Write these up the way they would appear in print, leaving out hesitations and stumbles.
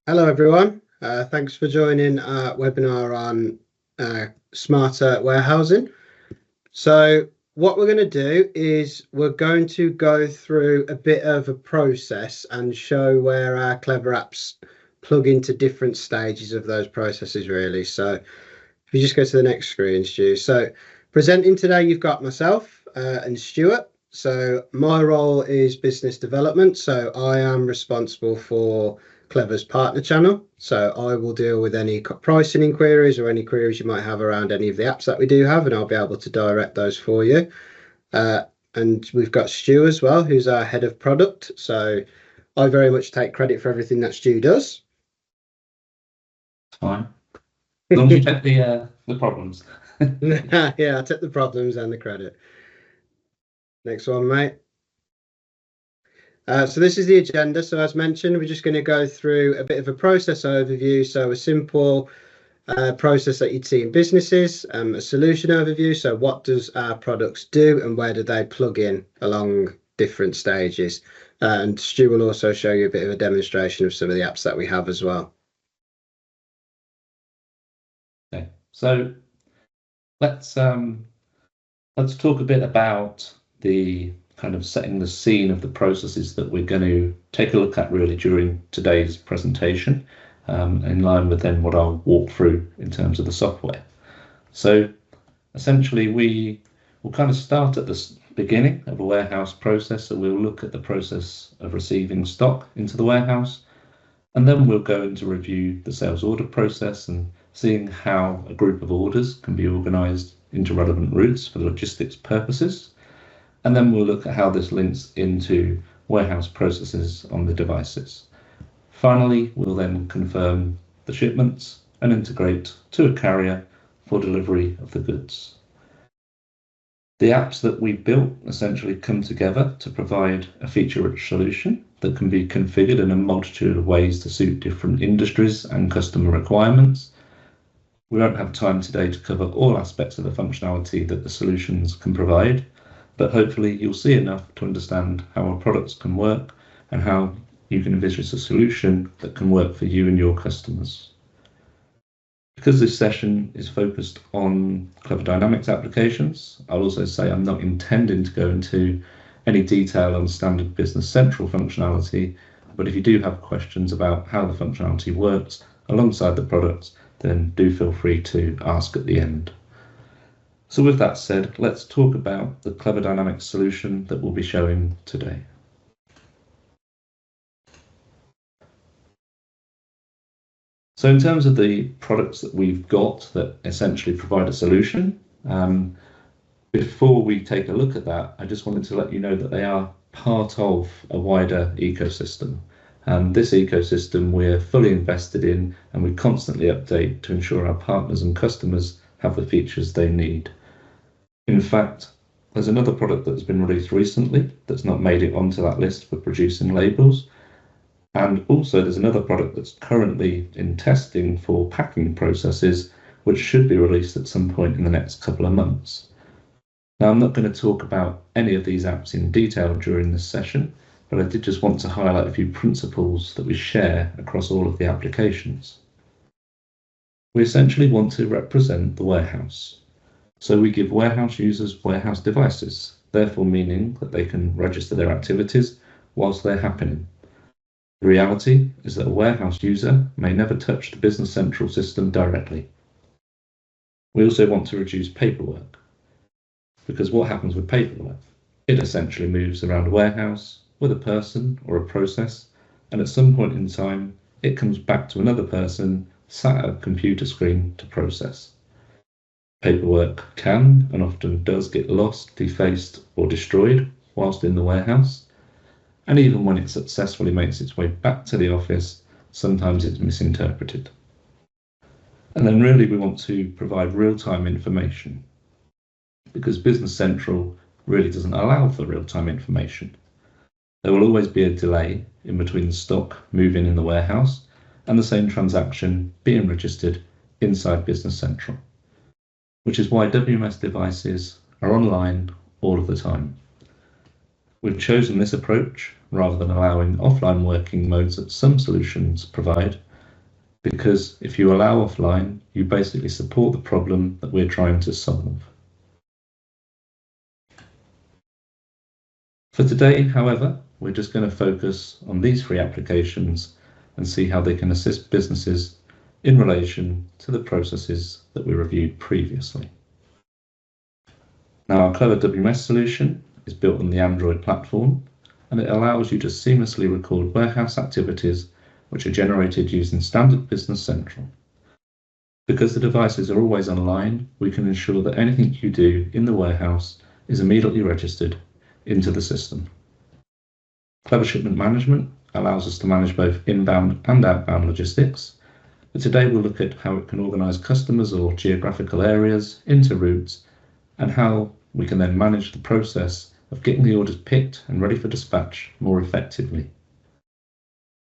Hello everyone, thanks for joining our webinar on smarter warehousing. So what we're going to do is we're going to go through a bit of a process and show where our Clever apps plug into different stages of those processes really. So if you just go to the next screen, Stu. So presenting today you've got myself and Stuart. So my role is business development, so I am responsible for Clever's partner channel. So I will deal with any pricing inquiries or any queries you might have around any of the apps that we do have, and I'll be able to direct those for you. And we've got Stu as well, who's our head of product. So I very much take credit for everything that Stu does. Fine. As long as you take the problems. Yeah, I take the problems and the credit. Next one, mate. So this is the agenda. So as mentioned, we're just going to go through a bit of a process overview. So a simple process that you'd see in businesses, a solution overview. So what does our products do and where do they plug in along different stages? And Stu will also show you a bit of a demonstration of some of the apps that we have as well. Okay, so let's talk a bit about the kind of setting the scene of the processes that we're going to take a look at really during today's presentation, in line with then what I'll walk through in terms of the software. So essentially we will kind of start at the beginning of a warehouse process. So we'll look at the process of receiving stock into the warehouse, and then we'll go into review the sales order process and seeing how a group of orders can be organised into relevant routes for logistics purposes. And then we'll look at how this links into warehouse processes on the devices. Finally, we'll then confirm the shipments and integrate to a carrier for delivery of the goods. The apps that we built essentially come together to provide a feature-rich solution that can be configured in a multitude of ways to suit different industries and customer requirements. We won't have time today to cover all aspects of the functionality that the solutions can provide, but hopefully you'll see enough to understand how our products can work and how you can envisage a solution that can work for you and your customers. Because this session is focused on Clever Dynamics applications, I'll also say I'm not intending to go into any detail on standard Business Central functionality, but if you do have questions about how the functionality works alongside the products, then do feel free to ask at the end. So with that said, let's talk about the Clever Dynamics solution that we'll be showing today. So in terms of the products that we've got that essentially provide a solution, before we take a look at that, I just wanted to let you know that they are part of a wider ecosystem. This ecosystem we're fully invested in, and we constantly update to ensure our partners and customers have the features they need. In fact, there's another product that's been released recently that's not made it onto that list for producing labels. And also there's another product that's currently in testing for packing processes, which should be released at some point in the next couple of months. Now, I'm not going to talk about any of these apps in detail during this session, but I did just want to highlight a few principles that we share across all of the applications. We essentially want to represent the warehouse. So we give warehouse users warehouse devices, therefore meaning that they can register their activities whilst they're happening. The reality is that a warehouse user may never touch the Business Central system directly. We also want to reduce paperwork, because what happens with paperwork? It essentially moves around a warehouse with a person or a process, and at some point in time, it comes back to another person sat at a computer screen to process. Paperwork can and often does get lost, defaced, or destroyed whilst in the warehouse. And even when it successfully makes its way back to the office, sometimes it's misinterpreted. And then really we want to provide real-time information, because Business Central really doesn't allow for real-time information. There will always be a delay in between the stock moving in the warehouse and the same transaction being registered inside Business Central, which is why WMS devices are online all of the time. We've chosen this approach rather than allowing offline working modes that some solutions provide, because if you allow offline, you basically support the problem that we're trying to solve. For today, however, we're just going to focus on these three applications and see how they can assist businesses in relation to the processes that we reviewed previously. Now, our Clever WMS solution is built on the Android platform, and it allows you to seamlessly record warehouse activities which are generated using standard Business Central. Because the devices are always online, we can ensure that anything you do in the warehouse is immediately registered into the system. Clever Shipment Management allows us to manage both inbound and outbound logistics, but today we'll look at how it can organise customers or geographical areas into routes and how we can then manage the process of getting the orders picked and ready for dispatch more effectively.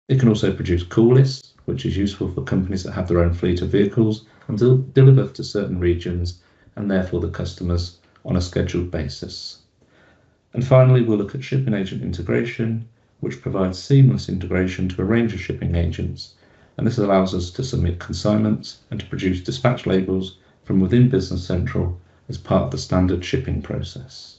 It can also produce call lists, which is useful for companies that have their own fleet of vehicles and deliver to certain regions and therefore the customers on a scheduled basis. And finally, we'll look at shipping agent integration, which provides seamless integration to a range of shipping agents. And this allows us to submit consignments and to produce dispatch labels from within Business Central as part of the standard shipping process.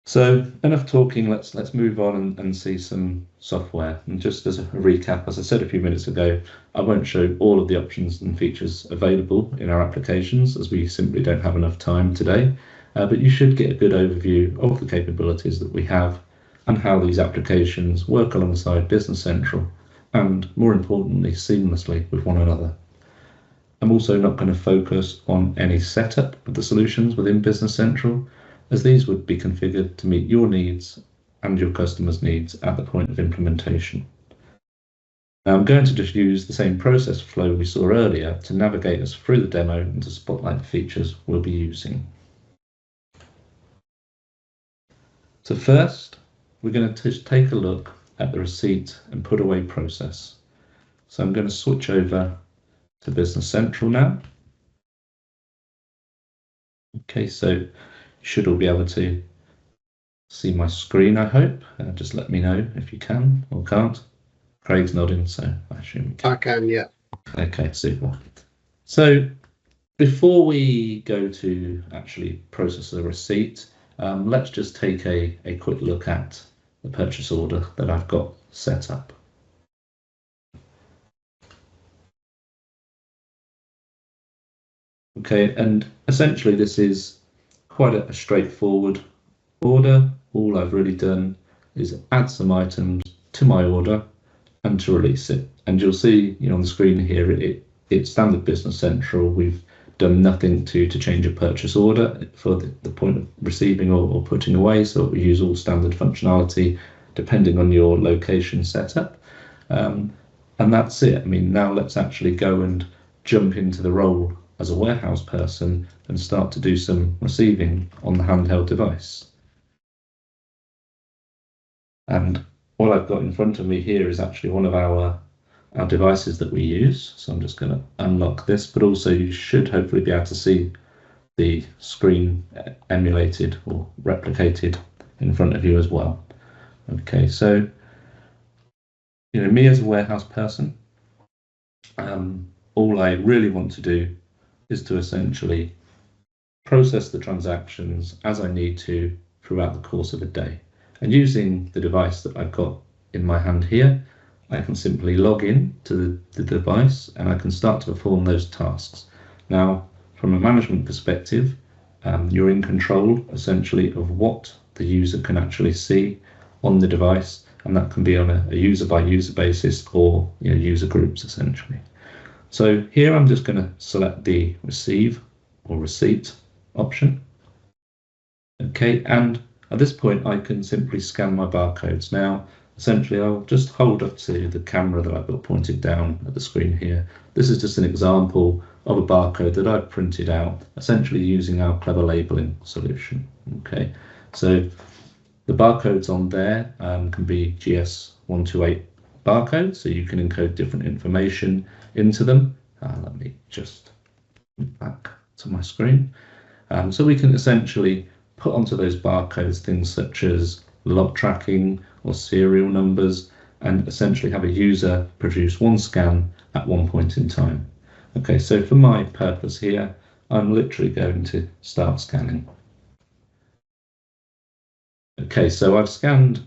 So enough talking, let's move on and see some software. And just as a recap, as I said a few minutes ago, I won't show all of the options and features available in our applications as we simply don't have enough time today, but you should get a good overview of the capabilities that we have and how these applications work alongside Business Central and, more importantly, seamlessly with one another. I'm also not going to focus on any setup of the solutions within Business Central, as these would be configured to meet your needs and your customers' needs at the point of implementation. Now, I'm going to just use the same process flow we saw earlier to navigate us through the demo and to spotlight the features we'll be using. So first, we're going to just take a look at the receipt and put away process. So I'm going to switch over to Business Central now. Okay, so you should all be able to see my screen, I hope. Just let me know if you can or can't. Craig's nodding, so I assume you can. I can, yeah. Okay, super. So before we go to actually process the receipt, let's just take a quick look at the purchase order that I've got set up. Okay, and essentially this is quite a straightforward order. All I've really done is add some items to my order and to release it. And you'll see, on the screen here, it's standard Business Central. We've done nothing to change a purchase order for the point of receiving or putting away. So we use all standard functionality depending on your location setup. And that's it. I mean, now let's actually go and jump into the role as a warehouse person and start to do some receiving on the handheld device. And what I've got in front of me here is actually one of our devices that we use. So I'm just going to unlock this, but also you should hopefully be able to see the screen emulated or replicated in front of you as well. Okay, so me as a warehouse person, all I really want to do is to essentially process the transactions as I need to throughout the course of a day. And using the device that I've got in my hand here, I can simply log in to the device and I can start to perform those tasks. Now, from a management perspective, you're in control essentially of what the user can actually see on the device, and that can be on a user by user basis or user groups essentially. So here I'm just going to select the receive or receipt option. Okay, and at this point I can simply scan my barcodes. Now, essentially I'll just hold up to the camera that I've got pointed down at the screen here. This is just an example of a barcode that I've printed out, essentially using our Clever labeling solution. Okay, so the barcodes on there can be GS128 barcodes, so you can encode different information into them. Let me just move back to my screen. So we can essentially put onto those barcodes things such as lot tracking or serial numbers, and essentially have a user produce one scan at one point in time. Okay, so for my purpose here, I'm literally going to start scanning. Okay, so I've scanned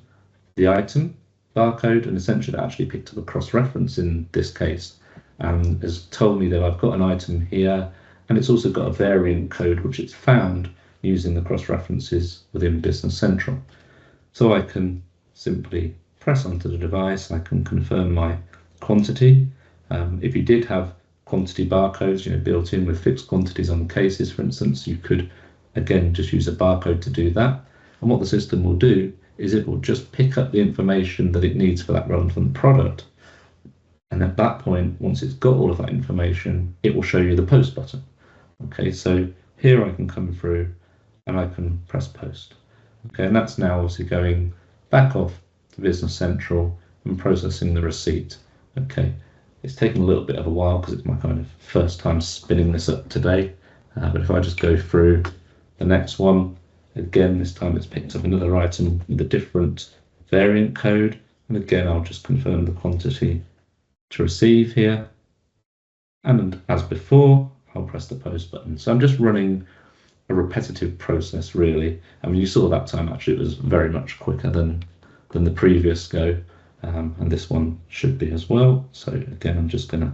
the item barcode, and essentially that actually picked up a cross-reference in this case, and has told me that I've got an item here, and it's also got a variant code which it's found using the cross-references within Business Central. So I can simply press onto the device, I can confirm my quantity. If you did have quantity barcodes, built in with fixed quantities on cases, for instance, you could again just use a barcode to do that. And what the system will do is it will just pick up the information that it needs for that relevant product. And at that point, once it's got all of that information, it will show you the post button. Okay, so here I can come through and I can press post. Okay, and that's now obviously going back off to Business Central and processing the receipt. Okay, it's taken a little bit of a while because it's my kind of first time spinning this up today. But if I just go through the next one, again, this time it's picked up another item with a different variant code. And again, I'll just confirm the quantity to receive here. And as before, I'll press the post button. So I'm just running a repetitive process, really. I mean, you saw that time actually it was very much quicker than the previous go. And this one should be as well. So again, I'm just going to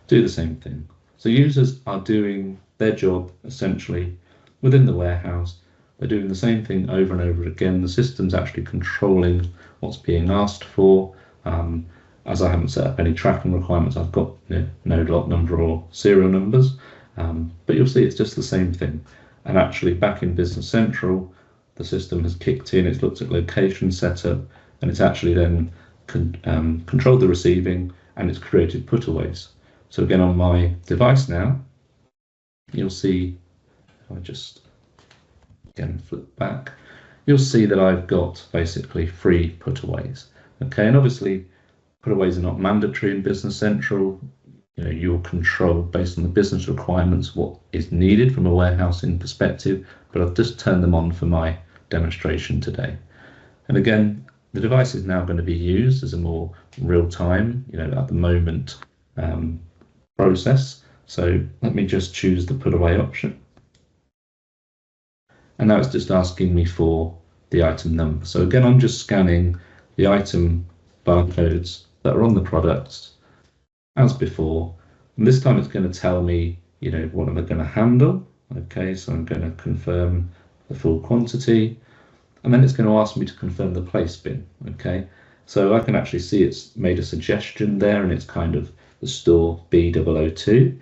do the same thing. So users are doing their job essentially within the warehouse. They're doing the same thing over and over again. The system's actually controlling what's being asked for. As I haven't set up any tracking requirements, I've got no lot number or serial numbers. But you'll see it's just the same thing. And actually back in Business Central, the system has kicked in, it's looked at location setup, and it's actually then controlled the receiving, and it's created putaways. So again, on my device now, you'll see, if I just again flip back, you'll see that I've got basically 3 putaways. Okay, and obviously putaways are not mandatory in Business Central. You'll control based on the business requirements what is needed from a warehousing perspective, but I've just turned them on for my demonstration today. And again, the device is now going to be used as a more real-time, at the moment process. So let me just choose the put away option. And now it's just asking me for the item number. So again, I'm just scanning the item barcodes that are on the products as before. And this time it's going to tell me, what am I going to handle? Okay, so I'm going to confirm the full quantity. And then it's going to ask me to confirm the place bin. Okay, so I can actually see it's made a suggestion there, and it's kind of the store B002,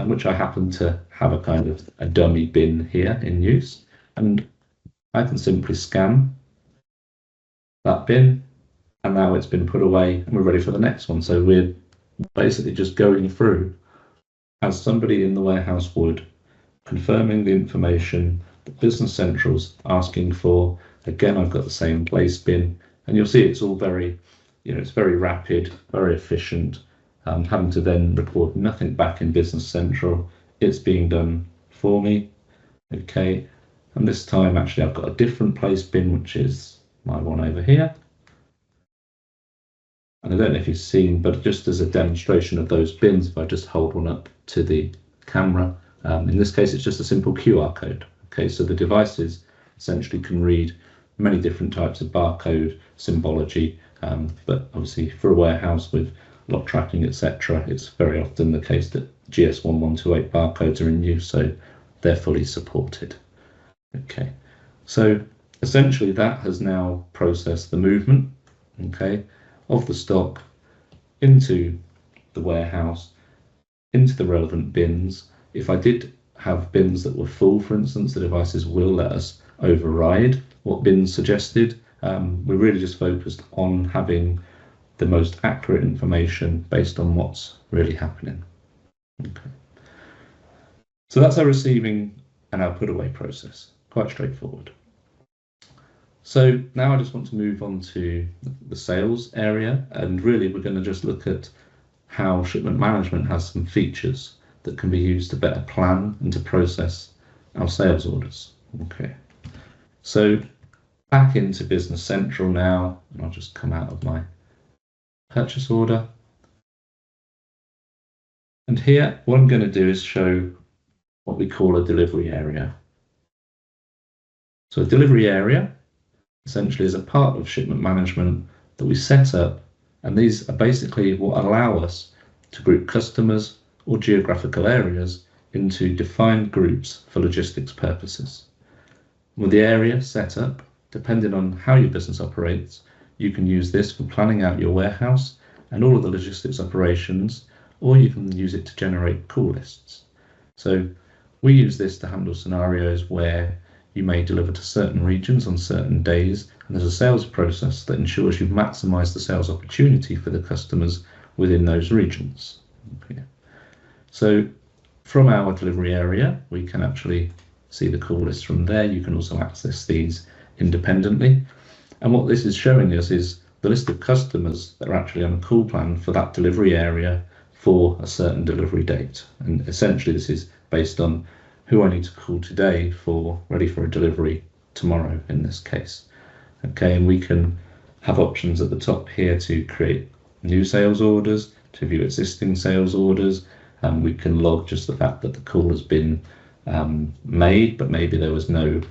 which I happen to have a kind of a dummy bin here in use. And I can simply scan that bin, and now it's been put away and we're ready for the next one. So we're basically just going through as somebody in the warehouse would, confirming the information that Business Central's asking for. Again, I've got the same place bin, and you'll see it's all very, it's very rapid, very efficient. Having to then record nothing back in Business Central. It's being done for me. Okay, and this time actually I've got a different place bin, which is my one over here. And I don't know if you've seen, but just as a demonstration of those bins, if I just hold one up to the camera, in this case, it's just a simple QR code. Okay, so the devices essentially can read many different types of barcode symbology, but obviously for a warehouse with lot tracking, etc., it's very often the case that GS1128 barcodes are in use, so they're fully supported. Okay, so essentially that has now processed the movement, okay, of the stock into the warehouse, into the relevant bins. If I did have bins that were full, for instance, the devices will let us override what bins suggested. We're really just focused on having the most accurate information based on what's really happening. Okay. So that's our receiving and our put away process. Quite straightforward. So now I just want to move on to the sales area, and really we're going to just look at how shipment management has some features that can be used to better plan and to process our sales orders. Okay, so back into Business Central now, and I'll just come out of my purchase order. And here, what I'm going to do is show what we call a delivery area. So a delivery area essentially is a part of shipment management that we set up, and these are basically what allow us to group customers or geographical areas into defined groups for logistics purposes. With the area set up, depending on how your business operates, you can use this for planning out your warehouse and all of the logistics operations, or you can use it to generate call lists. So we use this to handle scenarios where you may deliver to certain regions on certain days, and there's a sales process that ensures you maximize the sales opportunity for the customers within those regions. Okay. So from our delivery area, we can actually see the call list from there. You can also access these independently. And what this is showing us is the list of customers that are actually on a call plan for that delivery area for a certain delivery date. And essentially this is based on who I need to call today for ready for a delivery tomorrow in this case. Okay, and we can have options at the top here to create new sales orders, to view existing sales orders, and we can log just the fact that the call has been made, but maybe there was no,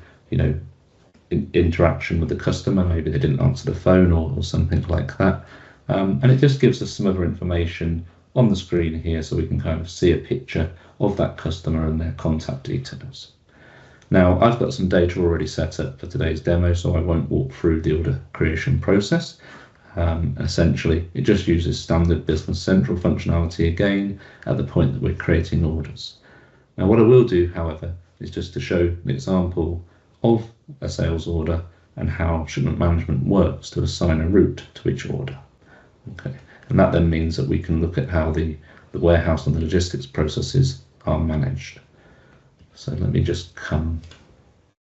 interaction with the customer, maybe they didn't answer the phone or something like that. And it just gives us some other information on the screen here so we can kind of see a picture of that customer and their contact details. Now, I've got some data already set up for today's demo, so I won't walk through the order creation process. Essentially, it just uses standard Business Central functionality again at the point that we're creating orders. Now, what I will do, however, is just to show an example of a sales order and how shipment management works to assign a route to each order. Okay, and that then means that we can look at how the warehouse and the logistics processes are managed. So let me just come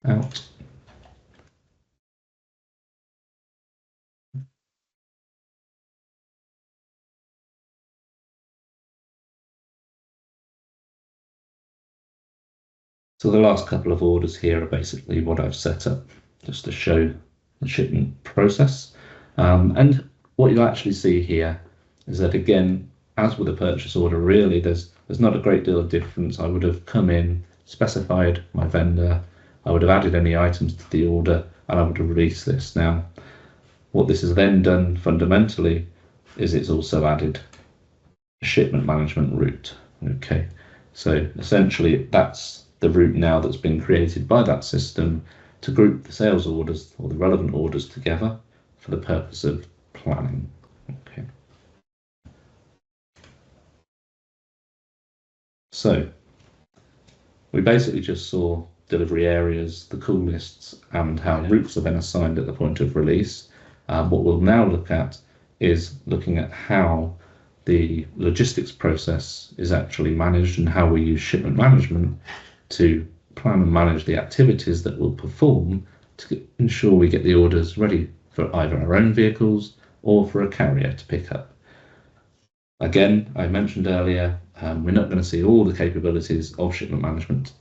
out. So the last couple of orders here are basically what I've set up just to show the shipment process. And what you'll actually see here is that, again, as with a purchase order, really there's not a great deal of difference. I would have come in, specified my vendor, I would have added any items to the order, and I would have released this. Now, what this has then done fundamentally is it's also added a shipment management route. Okay, so essentially that's the route now that's been created by that system to group the sales orders or the relevant orders together for the purpose of planning. Okay. So we basically just saw delivery areas, the call lists, and how routes are then assigned at the point of release. What we'll now look at is looking at how the logistics process is actually managed and how we use shipment management to plan and manage the activities that we'll perform to ensure we get the orders ready for either our own vehicles or for a carrier to pick up. Again, I mentioned earlier, we're not going to see all the capabilities of shipment management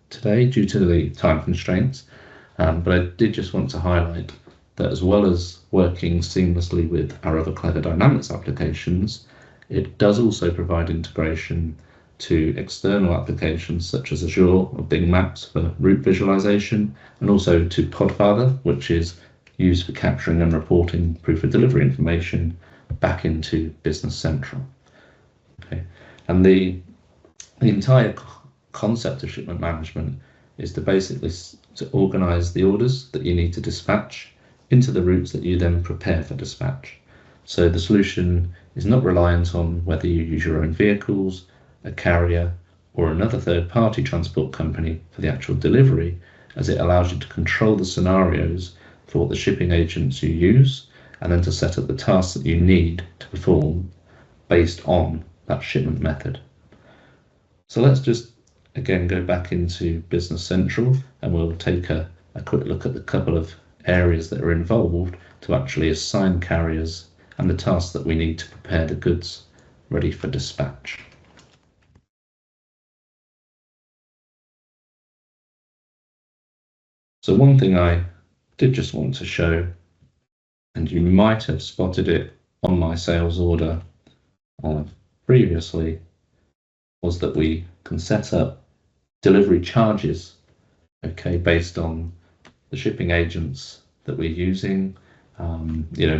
today due to the time constraints, but I did just want to highlight that as well as working seamlessly with our other Clever Dynamics applications, it does also provide integration to external applications such as Azure or Bing Maps for route visualization, and also to Podfather, which is used for capturing and reporting proof of delivery information back into Business Central. Okay, and the entire concept of shipment management is to basically to organize the orders that you need to dispatch into the routes that you then prepare for dispatch. So the solution is not reliant on whether you use your own vehicles, a carrier, or another third-party transport company for the actual delivery, as it allows you to control the scenarios for what the shipping agents you use, and then to set up the tasks that you need to perform based on that shipment method. So let's just again go back into Business Central, and we'll take a quick look at the couple of areas that are involved to actually assign carriers and the tasks that we need to prepare the goods ready for dispatch. So one thing I did just want to show, and you might have spotted it on my sales order previously was that we can set up delivery charges, okay, based on the shipping agents that we're using,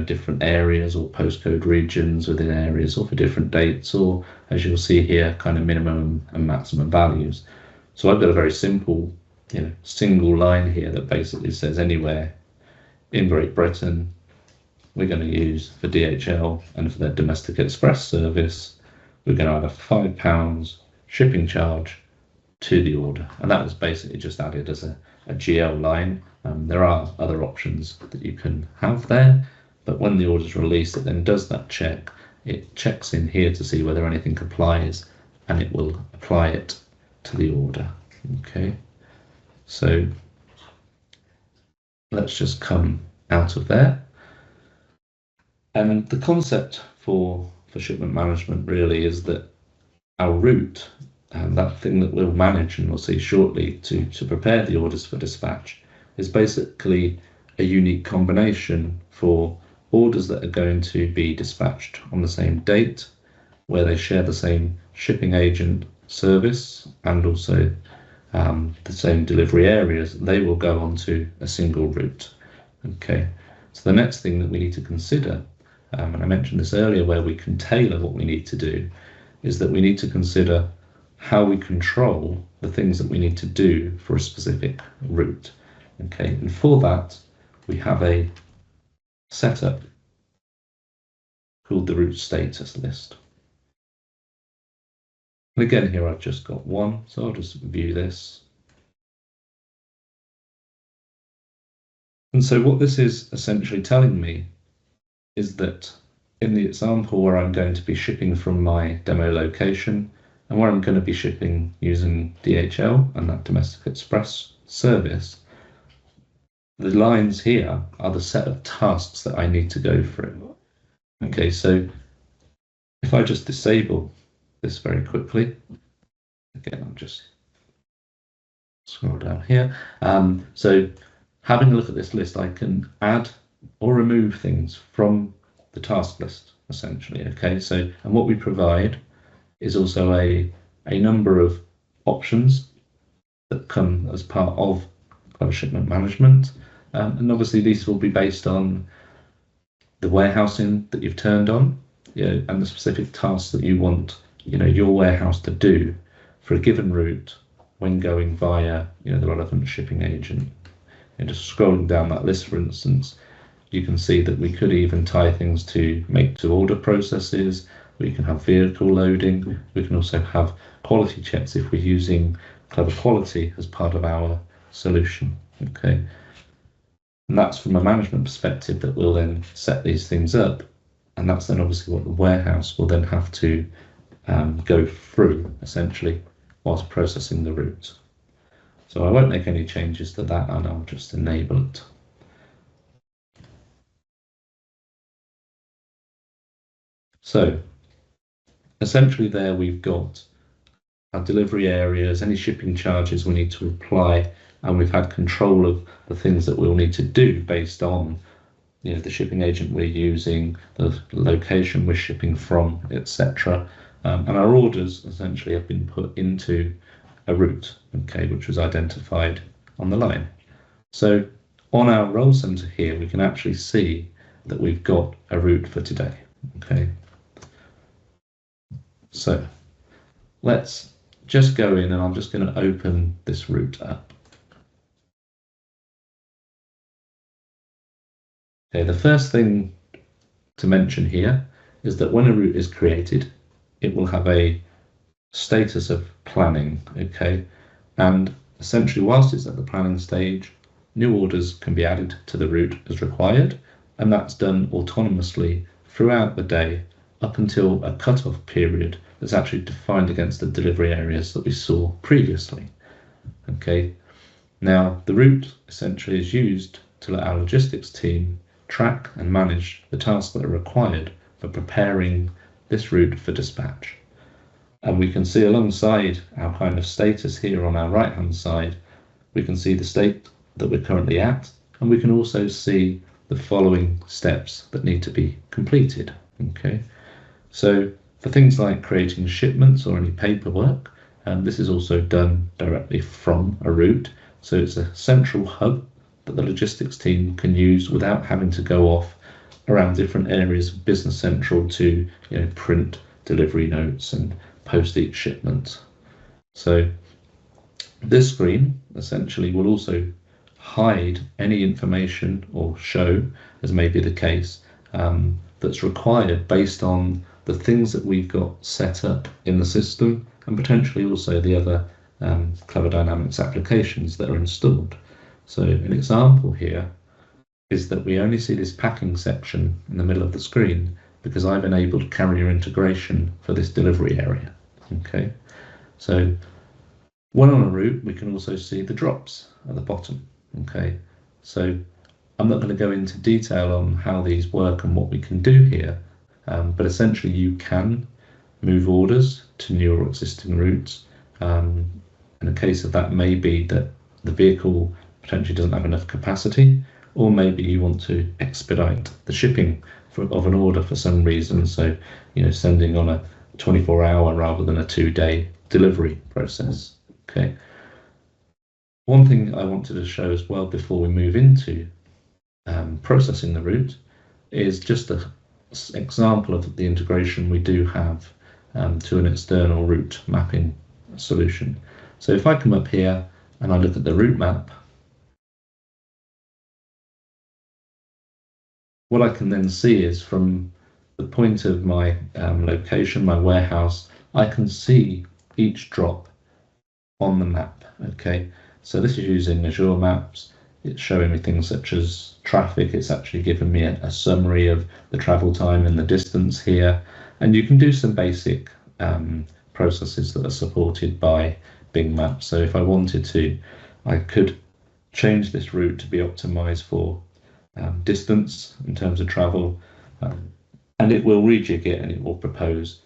different areas or postcode regions within areas, or for different dates, or as you'll see here, kind of minimum and maximum values. So I've got a very simple, single line here that basically says anywhere in Great Britain, we're going to use for DHL and for their domestic express service, we're going to add a £5 shipping charge to the order. And that was basically just added as a GL line. There are other options that you can have there, but when the order is released, it then does that check. It checks in here to see whether anything applies, and it will apply it to the order. Okay, so let's just come out of there. And the concept for shipment management really is that our route, and that thing that we'll manage and we'll see shortly to prepare the orders for dispatch, is basically a unique combination for orders that are going to be dispatched on the same date, where they share the same shipping agent service and also the same delivery areas. They will go onto a single route. Okay, so the next thing that we need to consider, and I mentioned this earlier, where we can tailor what we need to do, is that we need to consider how we control the things that we need to do for a specific route. Okay, and for that we have a setup called the route status list. And again, here I've just got one, so I'll just view this. And so what this is essentially telling me is that in the example where I'm going to be shipping from my demo location, and where I'm going to be shipping using DHL and that domestic express service, the lines here are the set of tasks that I need to go through. Okay, so if I just disable this very quickly, again, I'll just scroll down here. So having a look at this list, I can add or remove things from the task list, essentially. Okay, so, and what we provide is also a number of options that come as part of Clever Shipment Management. And obviously these will be based on the warehousing that you've turned on, and the specific tasks that you want, your warehouse to do for a given route when going via, the relevant shipping agent. And just scrolling down that list, for instance, you can see that we could even tie things to make to order processes. We can have vehicle loading. We can also have quality checks if we're using Clever Quality as part of our solution. Okay, and that's from a management perspective that we'll then set these things up, and that's then obviously what the warehouse will then have to go through essentially whilst processing the route. So I won't make any changes to that, and I'll just enable it. So essentially there we've got our delivery areas, any shipping charges we need to apply, and we've had control of the things that we'll need to do based on the shipping agent we're using, the location we're shipping from, etc. And our orders essentially have been put into a route, okay, which was identified on the line. So on our role center here, we can actually see that we've got a route for today. Okay, so let's just go in, and I'm just going to open this route up. Okay, the first thing to mention here is that when a route is created, it will have a status of planning. Okay, and essentially whilst it's at the planning stage, new orders can be added to the route as required, and that's done autonomously throughout the day up until a cut-off period that's actually defined against the delivery areas that we saw previously. Okay, now the route essentially is used to let our logistics team track and manage the tasks that are required for preparing this route for dispatch. And we can see alongside our kind of status here on our right hand side, we can see the state that we're currently at, and we can also see the following steps that need to be completed. Okay, so for things like creating shipments or any paperwork, this is also done directly from a route. So it's a central hub that the logistics team can use without having to go off around different areas of Business Central to, print delivery notes and post each shipment. So this screen essentially will also hide any information or show, as may be the case, that's required based on the things that we've got set up in the system, and potentially also the other Clever Dynamics applications that are installed. So an example here is that we only see this packing section in the middle of the screen because I've enabled carrier integration for this delivery area. Okay, so when on a route, we can also see the drops at the bottom. Okay, so I'm not going to go into detail on how these work and what we can do here, but essentially you can move orders to new or existing routes. And a case of that may be that the vehicle potentially doesn't have enough capacity, or maybe you want to expedite the shipping of an order for some reason. So, sending on a 24-hour rather than a 2-day delivery process. Okay. One thing I wanted to show as well before we move into processing the route is just an example of the integration we do have to an external route mapping solution. So if I come up here and I look at the route map, what I can then see is from the point of my location, my warehouse, I can see each drop on the map. Okay, so this is using Azure Maps. It's showing me things such as traffic. It's actually giving me a summary of the travel time and the distance here. And you can do some basic processes that are supported by Bing Maps. So if I wanted to, I could change this route to be optimized for distance in terms of travel, and it will rejig it and it will propose,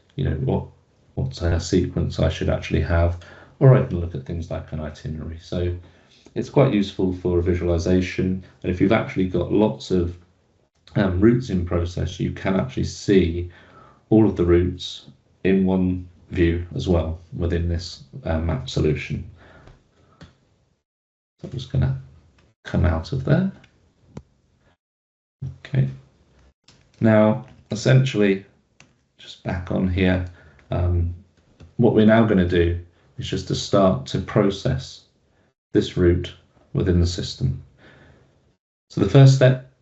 what sequence I should actually have, or I can look at things like an itinerary. So it's quite useful for a visualization. And if you've actually got lots of routes in process, you can actually see all of the routes in one view as well within this map solution. So I'm just going to come out of there. Okay. Now, essentially, just back on here, what we're now going to do is just to start to process this route within the system. So the first step,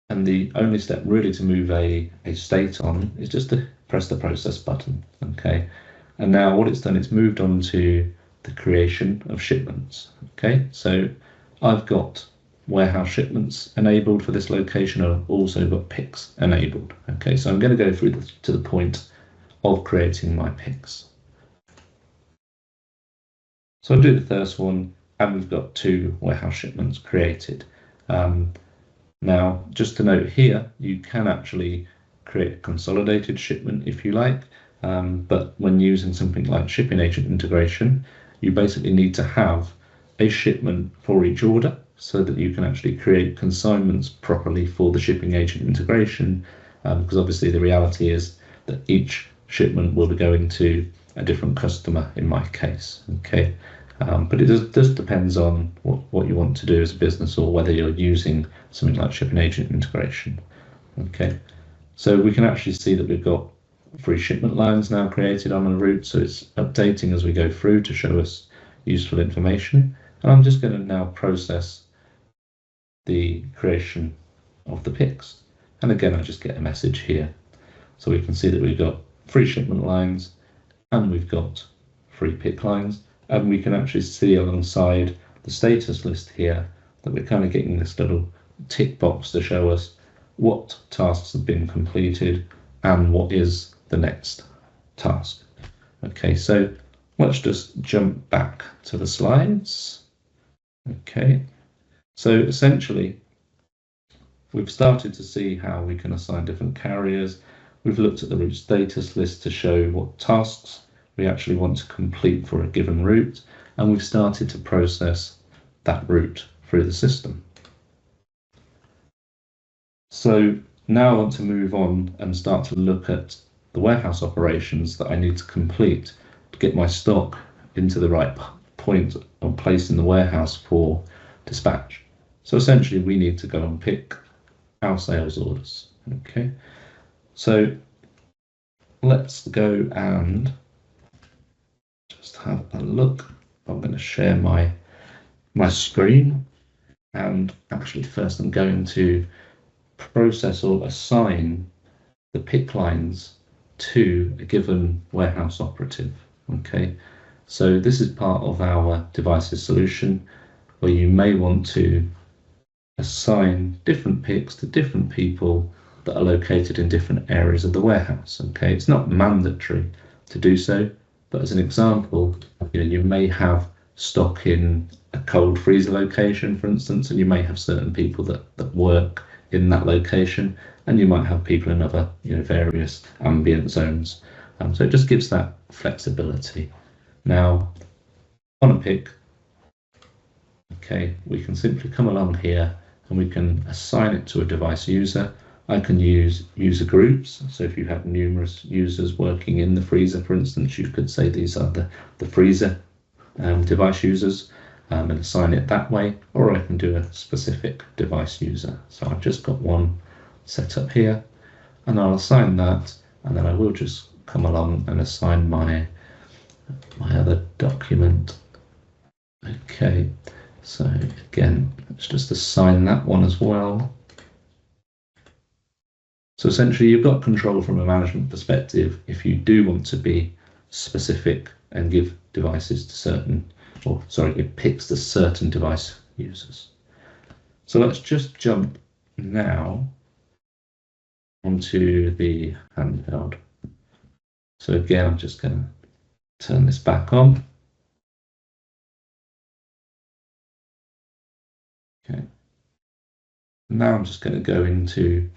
and the only step really to move a state on, is just to press the process button. Okay, and now what it's done, it's moved on to the creation of shipments. Okay, so I've got warehouse shipments enabled for this location. I've also got picks enabled. Okay, so I'm going to go through to the point of creating my picks. So I'll do the first one, and we've got 2 warehouse shipments created. Now, just to note here, you can actually create a consolidated shipment if you like, but when using something like shipping agent integration, you basically need to have a shipment for each order so that you can actually create consignments properly for the shipping agent integration, because obviously the reality is that each shipment will be going to a different customer in my case. Okay, but it just depends on what you want to do as a business, or whether you're using something like shipping agent integration. Okay, so we can actually see that we've got 3 shipment lines now created on a route, so it's updating as we go through to show us useful information. And I'm just going to now process the creation of the picks, and again I just get a message here, so we can see that we've got 3 shipment lines and we've got 3 pick lines, and we can actually see alongside the status list here that we're kind of getting this little tick box to show us what tasks have been completed and what is the next task. Okay, so let's just jump back to the slides. Okay, so essentially we've started to see how we can assign different carriers. We've looked at the route status list to show what tasks we actually want to complete for a given route, and we've started to process that route through the system. So Now I want to move on and start to look at the warehouse operations that I need to complete to get my stock into the right point or place in the warehouse for dispatch. So essentially we need to go and pick our sales orders. Okay, so let's go and just have a look. I'm going to share my screen, and actually first I'm going to process or assign the pick lines to a given warehouse operative. Okay, so this is part of our devices solution where you may want to assign different picks to different people that are located in different areas of the warehouse. Okay, it's not mandatory to do so, but as an example, you may have stock in a cold freezer location, for instance, and you may have certain people that work in that location, and you might have people in other various ambient zones. So it just gives that flexibility. Now, on a pick, okay, we can simply come along here and we can assign it to a device user. I can use user groups. So if you have numerous users working in the freezer, for instance, you could say these are the freezer device users and assign it that way, or I can do a specific device user. So I've just got one set up here, and I'll assign that, and then I will just come along and assign my other document. Okay, so again, let's just assign that one as well. So essentially you've got control from a management perspective if you do want to be specific and give devices to certain, or sorry, it picks to certain device users. So let's just jump now onto the handheld. So again, I'm just going to turn this back on. Okay. Now I'm just going to go into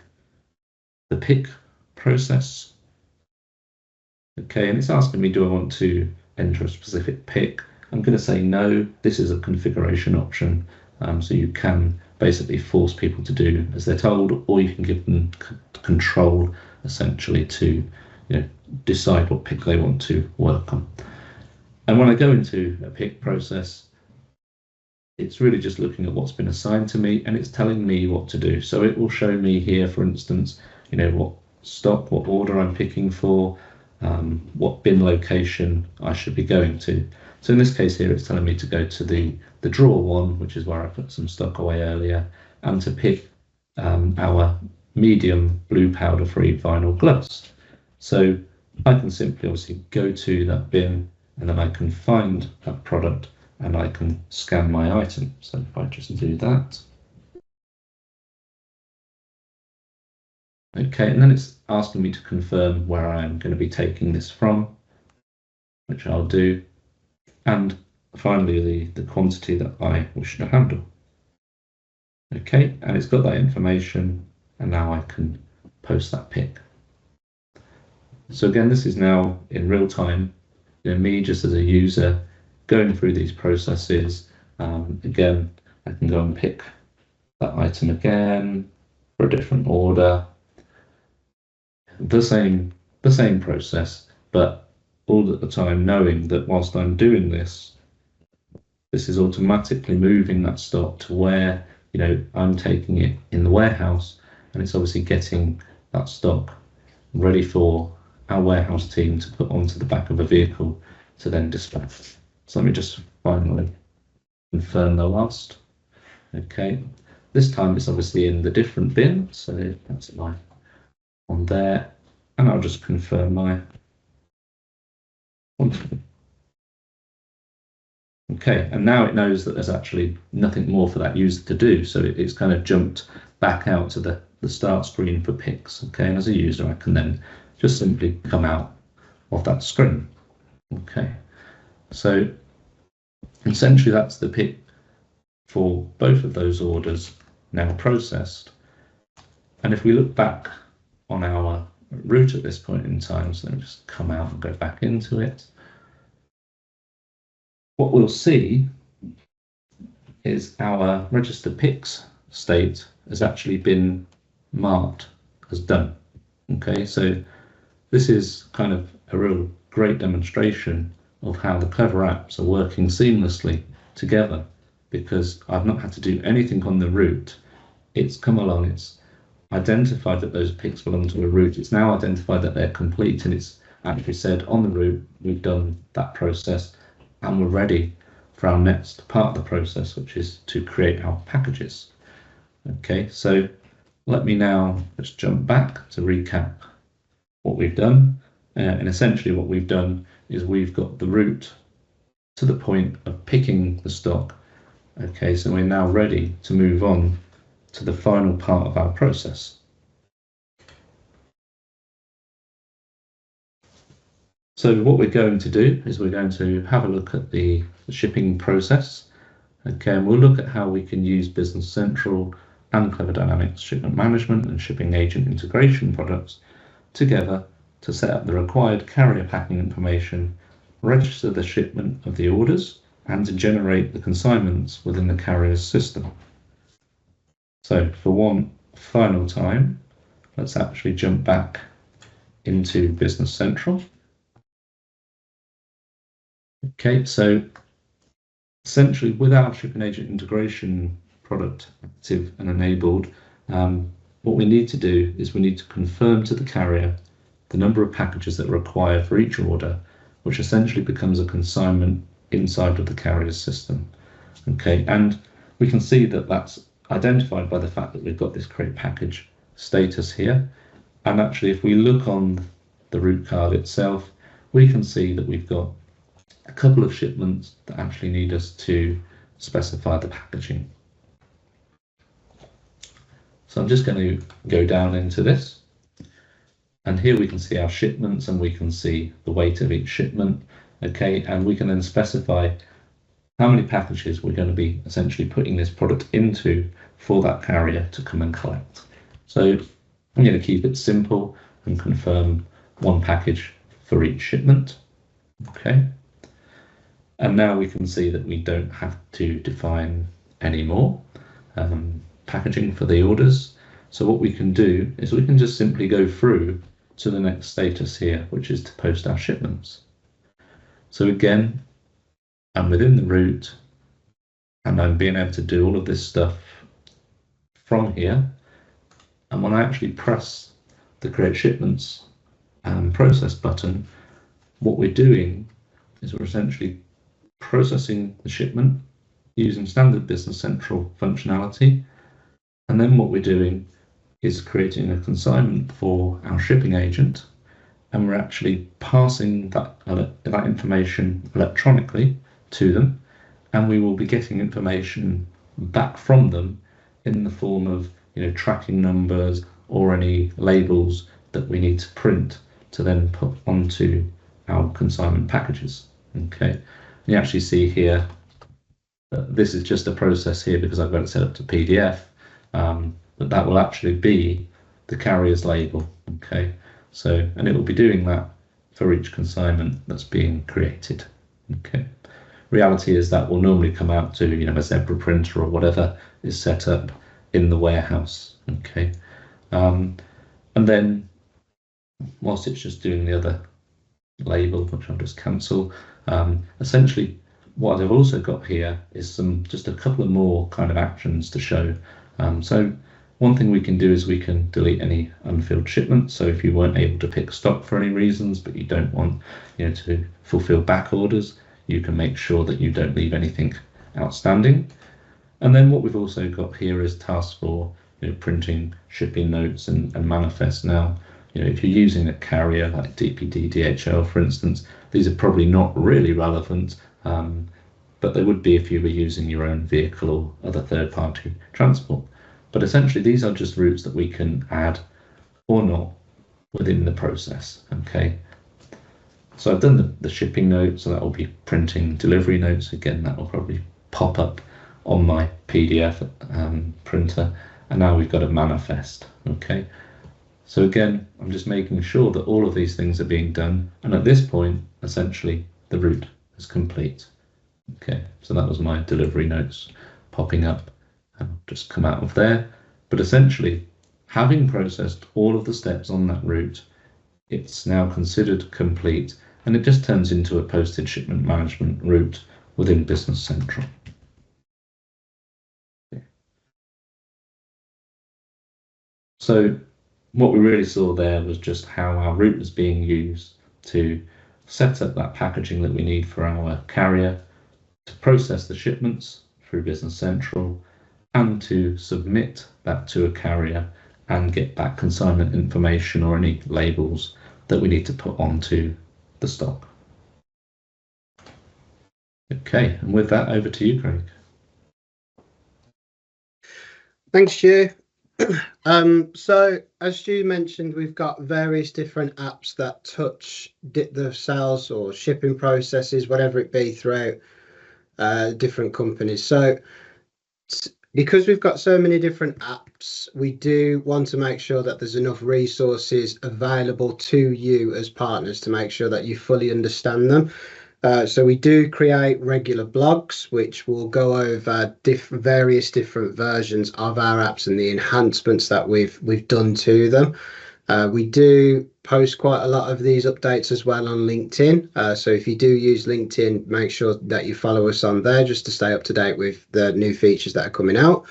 the pick process. Okay, and it's asking me, do I want to enter a specific pick? I'm going to say no. This is a configuration option, so you can basically force people to do as they're told, or you can give them control essentially to decide what pick they want to work on. And when I go into a pick process, it's really just looking at what's been assigned to me, and it's telling me what to do. So it will show me here, for instance, what stock, what order I'm picking for, what bin location I should be going to. So in this case here, it's telling me to go to the drawer one, which is where I put some stock away earlier, and to pick our medium blue powder-free vinyl gloves. So I can simply obviously go to that bin, and then I can find that product and I can scan my item. So if I just do that. Okay, and then it's asking me to confirm where I am going to be taking this from, which I'll do. And finally, the quantity that I wish to handle. Okay, and it's got that information, and now I can post that pick. So again, this is now in real time, me just as a user going through these processes. Again, I can go and pick that item again for a different order. The same process, but all at the time knowing that whilst I'm doing this is automatically moving that stock to where I'm taking it in the warehouse, and it's obviously getting that stock ready for our warehouse team to put onto the back of a vehicle to then dispatch. So let me just finally confirm the last. Okay, this time it's obviously in the different bin, so that's my on there, and I'll just confirm my quantity. Okay, and now it knows that there's actually nothing more for that user to do, so it's kind of jumped back out to the start screen for picks. Okay, and as a user I can then just simply come out of that screen. Okay, so essentially that's the pick for both of those orders now processed. And if we look back on our route at this point in time, so let me just come out and go back into it. What we'll see is our register picks state has actually been marked as done. Okay, so this is kind of a real great demonstration of how the Clever apps are working seamlessly together, because I've not had to do anything on the route. It's come along, it's identified that those picks belong to a route. It's now identified that they're complete, and it's actually said on the route, we've done that process and we're ready for our next part of the process, which is to create our packages. Okay, so let me now just jump back to recap what we've done. And essentially what we've done is we've got the route to the point of picking the stock. Okay, so we're now ready to move on to the final part of our process. So what we're going to do is we're going to have a look at the shipping process. Okay, and we'll look at how we can use Business Central and Clever Dynamics Shipment Management and Shipping Agent Integration products together to set up the required carrier packing information, register the shipment of the orders, and to generate the consignments within the carrier's system. So for one final time, let's actually jump back into Business Central. Okay, so essentially with our Shipping Agent Integration product active and enabled, what we need to do is we need to confirm to the carrier the number of packages that are required for each order, which essentially becomes a consignment inside of the carrier's system. Okay, and we can see that that's identified by the fact that we've got this create package status here. And actually, if we look on the route card itself, we can see that we've got a couple of shipments that actually need us to specify the packaging. So I'm just going to go down into this. And here we can see our shipments and we can see the weight of each shipment. Okay, and we can then specify how many packages we're going to be essentially putting this product into for that carrier to come and collect. So I'm going to keep it simple and confirm one package for each shipment. Okay. And now we can see that we don't have to define any more packaging for the orders. So what we can do is we can just simply go through to the next status here, which is to post our shipments. So again, I'm within the route and I'm being able to do all of this stuff from here. And when I actually press the create shipments process button, what we're doing is we're essentially processing the shipment using standard Business Central functionality. And then what we're doing is creating a consignment for our shipping agent, and we're actually passing that information electronically to them, and we will be getting information back from them in the form of tracking numbers or any labels that we need to print to then put onto our consignment packages. Okay, and you actually see here that this is just a process here because I've got it set up to PDF, but that will actually be the carrier's label. Okay, so and it will be doing that for each consignment that's being created. Okay, reality is that will normally come out to a Zebra printer or whatever is set up in the warehouse. Okay, and then whilst it's just doing the other label, which I'll just cancel, essentially what I've also got here is just a couple of more kind of actions to show. So one thing we can do is we can delete any unfilled shipments. So if you weren't able to pick stock for any reasons, but you don't want to fulfill back orders, you can make sure that you don't leave anything outstanding. And then what we've also got here is tasks for printing shipping notes and manifests. Now, if you're using a carrier like DPD, DHL, for instance, these are probably not really relevant, but they would be if you were using your own vehicle or other third-party transport. But essentially, these are just routes that we can add or not within the process. Okay. So I've done the shipping note, so that will be printing delivery notes. Again, that will probably pop up on my PDF printer. And now we've got a manifest. Okay. So again, I'm just making sure that all of these things are being done. And at this point, essentially, the route is complete. Okay, so that was my delivery notes popping up. I'll just come out of there. But essentially, Having processed all of the steps on that route, it's now considered complete, and it just turns into a posted shipment management route within Business Central. So what we really saw there was just how our route was being used to set up that packaging that we need for our carrier, to process the shipments through Business Central, and to submit that to a carrier and get back consignment information or any labels that we need to put onto the stock. Okay, and with that, over to you, Craig. Thanks, Stu. So as Stu mentioned, we've got various different apps that touch the sales or shipping processes, whatever it be, throughout different companies. So because we've got so many different apps, we do want to make sure that there's enough resources available to you as partners to make sure that you fully understand them. So we do create regular blogs, which will go over various different versions of our apps and the enhancements that we've done to them. We do post quite a lot of these updates as well on LinkedIn. So if you do use LinkedIn, make sure that you follow us on there just to stay up to date with the new features that are coming out.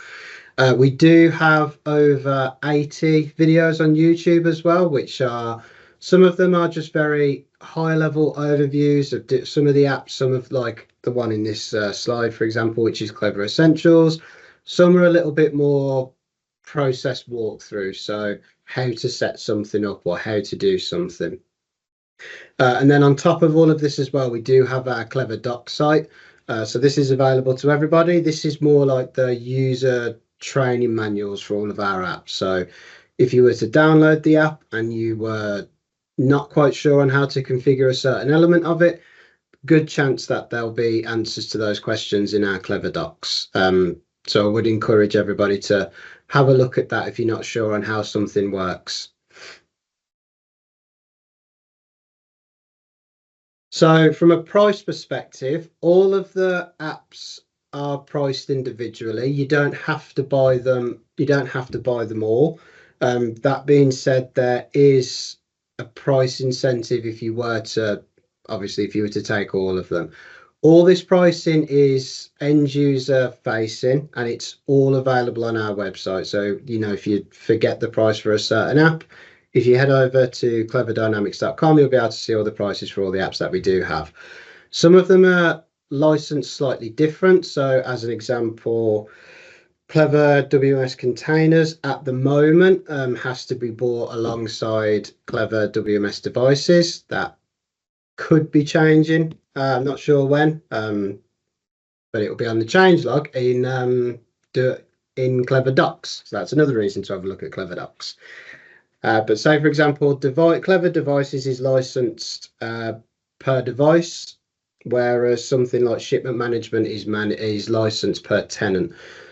We do have over 80 videos on YouTube as well, which are, some of them are just very high level overviews of some of the apps, some of like the one in this slide, for example, which is Clever Essentials. Some are a little bit more process walkthrough, so how to set something up or how to do something. And then on top of all of this as well, we do have our Clever Docs site. So this is available to everybody. This is more like the user training manuals for all of our apps. So if you were to download the app and you were not quite sure on how to configure a certain element of it, good chance that there'll be answers to those questions in our Clever Docs. So I would encourage everybody to have a look at that if you're not sure on how something works. So from a price perspective, all of the apps are priced individually. You don't have to buy them. You don't have to buy them all. That being said, there is a price incentive if you were to, obviously, if you were to take all of them. All this pricing is end user facing, and it's all available on our website. So, you know, if you forget the price for a certain app, if you head over to cleverdynamics.com, you'll be able to see all the prices for all the apps that we do have. Some of them are licensed slightly different. So as an example, Clever WMS Containers at the moment has to be bought alongside Clever WMS Devices. That could be changing. I'm not sure when, but it will be on the changelog in Clever Docs. So that's another reason to have a look at Clever Docs. But say, for example, Clever Devices is licensed per device, whereas something like shipment management is licensed per tenant.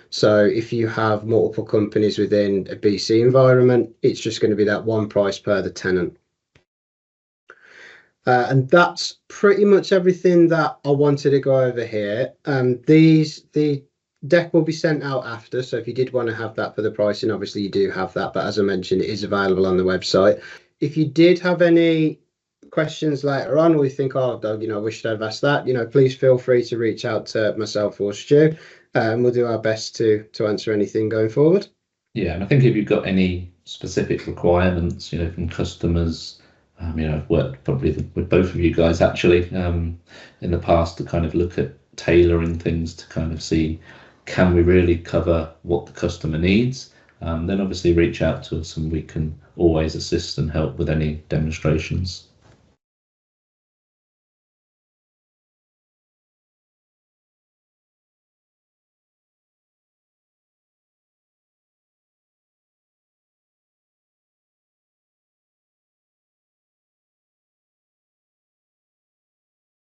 So if you have multiple companies within a BC environment, it's just going to be that one price per the tenant. And that's pretty much everything that I wanted to go over here. The deck will be sent out after, so if you did want to have that for the pricing, obviously you do have that, but as I mentioned, it is available on the website. If you did have any questions later on, or you think, oh, you know, I wish I'd have asked that, you know, please feel free to reach out to myself or Stu, and we'll do our best to answer anything going forward. Yeah, and I think if you've got any specific requirements, you know, from customers, you know, I've worked probably with both of you guys actually in the past to kind of look at tailoring things to kind of see, can we really cover what the customer needs? Then obviously reach out to us and we can always assist and help with any demonstrations.